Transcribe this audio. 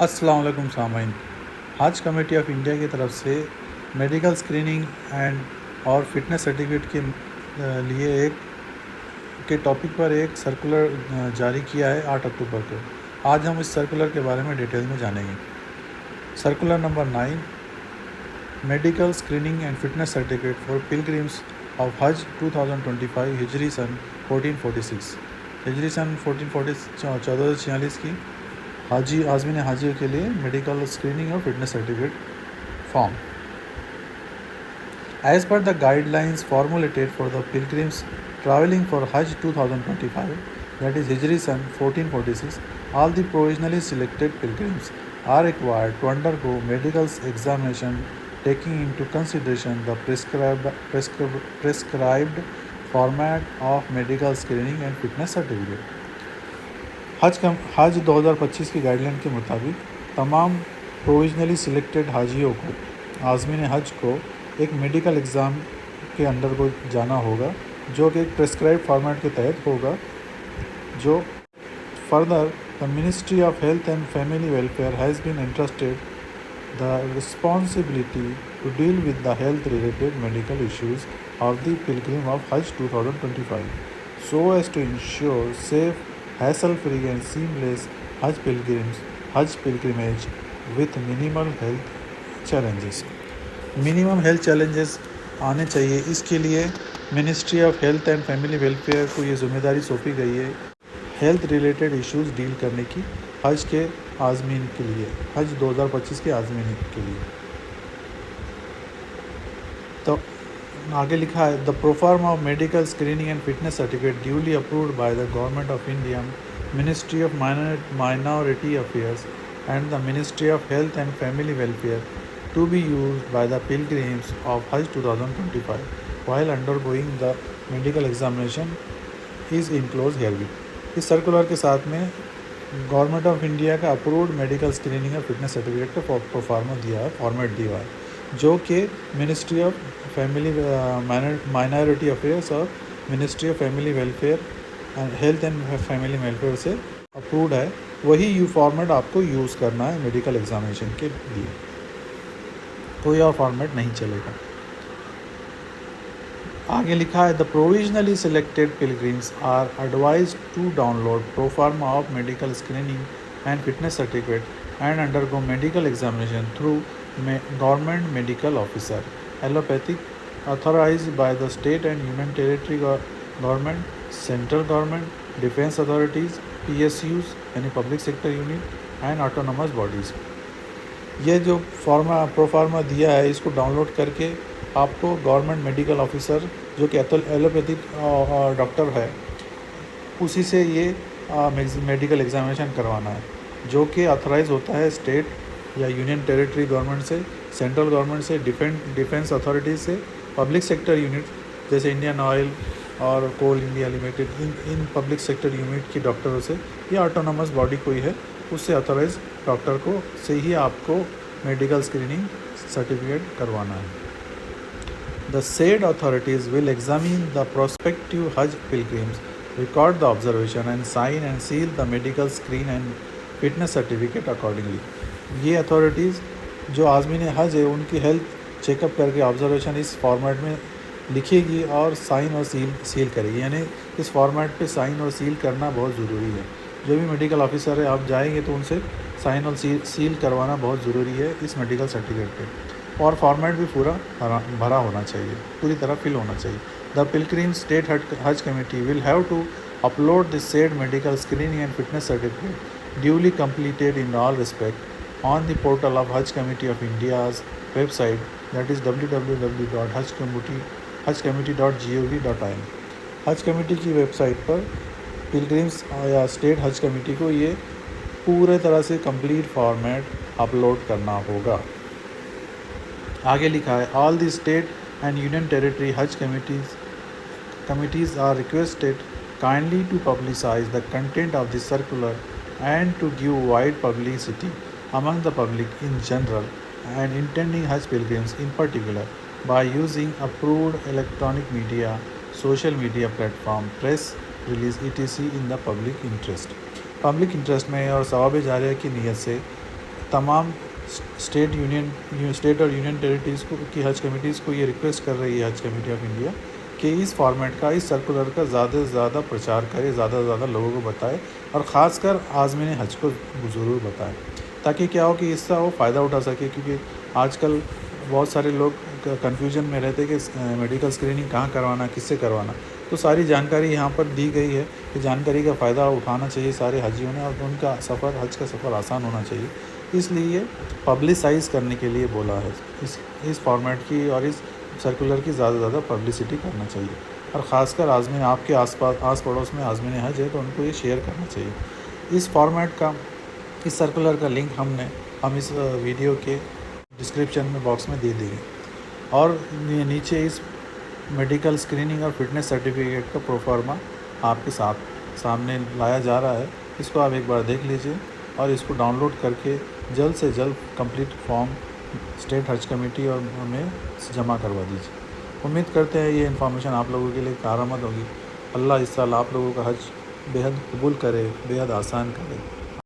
अस्सलाम वालेकुम सामाइन। हज कमेटी ऑफ इंडिया की तरफ से मेडिकल स्क्रीनिंग एंड और फिटनेस सर्टिफिकेट के लिए एक के टॉपिक पर एक सर्कुलर जारी किया है 8 अक्टूबर को। आज हम इस सर्कुलर के बारे में डिटेल में जानेंगे। Circular number 9, medical screening and fitness certificate for pilgrims of Hajj 2025 हिजरी सन 1446। हिजरी सन 1446 की हाजी आज़मीन हाजियों के लिए मेडिकल स्क्रीनिंग और fitness certificate form. As per the guidelines formulated for the pilgrims traveling for Hajj 2025, that is Hijri San 1446, all the provisionally selected pilgrims are required to undergo medical examination taking into consideration the prescribed format of medical screening and fitness certificate. हज 2025 की guideline के मुताबिक तमाम provisionally selected हाजियों को आज़मीन हज को एक medical exam के अंडर को जाना होगा, जो कि एक प्रेस्क्राइब फॉर्मेट के तहत होगा। जो further the ministry of health and family welfare has been interested the responsibility to deal with the health related medical issues of the pilgrim of Hajj 2025 so as to ensure safe, hassle-free and seamless Hajj pilgrimage with minimal health challenges. Minimum health challenges आने चाहिए, इसके लिए ministry of health and family welfare को ये जिम्मेदारी सौंपी गई है हेल्थ रिलेटेड इश्यूज डील करने की हज के आज़मीन के लिए, हज 2025 के आज़मीन के लिए। तो आगे लिखा है, the proforma of medical screening and fitness certificate duly approved by the government of India, ministry of minority affairs and the ministry of health and family welfare to be used by the pilgrims of Hajj 2025 while undergoing the medical examination is enclosed herewith. इस circular के साथ में government of India का approved medical screening और fitness certificate का format दिया है, जो कि ministry of family minority affairs और ministry of family welfare health and family welfare से अप्रूव्ड है। वही फॉर्मेट आपको यूज़ करना है मेडिकल एग्जामिनेशन के लिए, कोई और फॉर्मेट नहीं चलेगा। आगे लिखा है, the provisionally selected pilgrims are advised to download proforma of medical screening and fitness certificate and undergo medical examination through government medical officer allopathic authorised by the state and union territory government, central government, defence authorities, PSUs यानी public sector unit and autonomous bodies. ये जो proforma दिया है, इसको download करके आपको government medical officer जो कि एलोपैथिक डॉक्टर है, उसी से ये मेडिकल एग्जामिनेशन करवाना है, जो कि ऑथराइज होता है स्टेट या यूनियन टेरिटरी गवर्नमेंट से, सेंट्रल गवर्नमेंट से, डिफेंस अथॉरिटीज़ से, पब्लिक सेक्टर यूनिट जैसे इंडियन ऑयल और कोल इंडिया लिमिटेड, इन पब्लिक सेक्टर यूनिट की डॉक्टरों से, या ऑटोनोमस बॉडी कोई है उससे ऑथराइज डॉक्टर को से ही आपको मेडिकल स्क्रीनिंग सर्टिफिकेट करवाना है। The said authorities will examine the prospective Haj pilgrims, record the observation and sign and seal the medical screen and fitness certificate accordingly. ये अथॉरिटीज़ जो आज़मीन हज है उनकी हेल्थ चेकअप करके ऑब्जर्वेशन इस फॉर्मेट में लिखेगी और साइन और सील करेगी, यानी इस फॉर्मेट पे साइन और सील करना बहुत ज़रूरी है। जो भी मेडिकल ऑफिसर है, आप जाएंगे तो उनसे साइन और सील करवाना बहुत ज़रूरी है इस मेडिकल सर्टिफिकेट पे, और फॉर्मेट भी पूरा भरा होना चाहिए, पूरी तरह फिल होना चाहिए। The pilgrim state Haj committee will have to upload the said medical screening and fitness certificate duly completed in all respect on the portal of Haj committee of India's website, that is www.hajcommittee.gov.in। Haj committee की website पर pilgrims या state Haj committee को ये पूरे तरह से complete format upload करना होगा। आगे लिखा है, all the state and union territory Haj committees are requested kindly to publicise the content of the circular and to give wide publicity among the public in general and intending Haj pilgrims in particular by using approved electronic media, social media platform, press release ETC in the public interest में और सवाब जारिया की नीयत से तमाम state और union territories को की हज कमेटीज़ को ये रिक्वेस्ट कर रही है हज कमेटी ऑफ इंडिया कि इस फॉर्मेट का, इस सर्कुलर का ज़्यादा से ज़्यादा प्रचार करे, ज़्यादा से ज़्यादा लोगों को बताए और ख़ासकर आज़मीन हज को ज़रूर बताए, ताकि क्या हो कि इससे वो फ़ायदा उठा सके। क्योंकि आजकल बहुत सारे लोग कन्फ्यूजन में रहते कि मेडिकल स्क्रीनिंग कहाँ करवाना, किससे करवाना। तो सारी जानकारी यहाँ पर दी गई है कि जानकारी का फ़ायदा उठाना चाहिए सारे हाजियों ने और उनका सफ़र, हज का सफ़र आसान होना चाहिए। इसलिए पब्लिसाइज़ करने के लिए बोला है इस फॉर्मेट की और इस सर्कुलर की ज़्यादा से ज़्यादा पब्लिसिटी करना चाहिए। और ख़ासकर आज़मीन, आपके आस पड़ोस में आज़मीन हज है तो उनको ये शेयर करना चाहिए। इस फॉर्मेट का, इस सर्कुलर का लिंक हम इस वीडियो के डिस्क्रिप्शन में बॉक्स में दे देंगे। और नीचे इस मेडिकल स्क्रीनिंग और फिटनेस सर्टिफिकेट का प्रोफार्मा आपके सामने लाया जा रहा है। इसको आप एक बार देख लीजिए और इसको डाउनलोड करके जल्द से जल्द complete form state Haj committee और में जमा करवा दीजिए। उम्मीद करते हैं ये इन्फॉर्मेशन आप लोगों के लिए कारआमद होगी। अल्लाह इस साल आप लोगों का हज बेहद कबूल करे, बेहद आसान करे।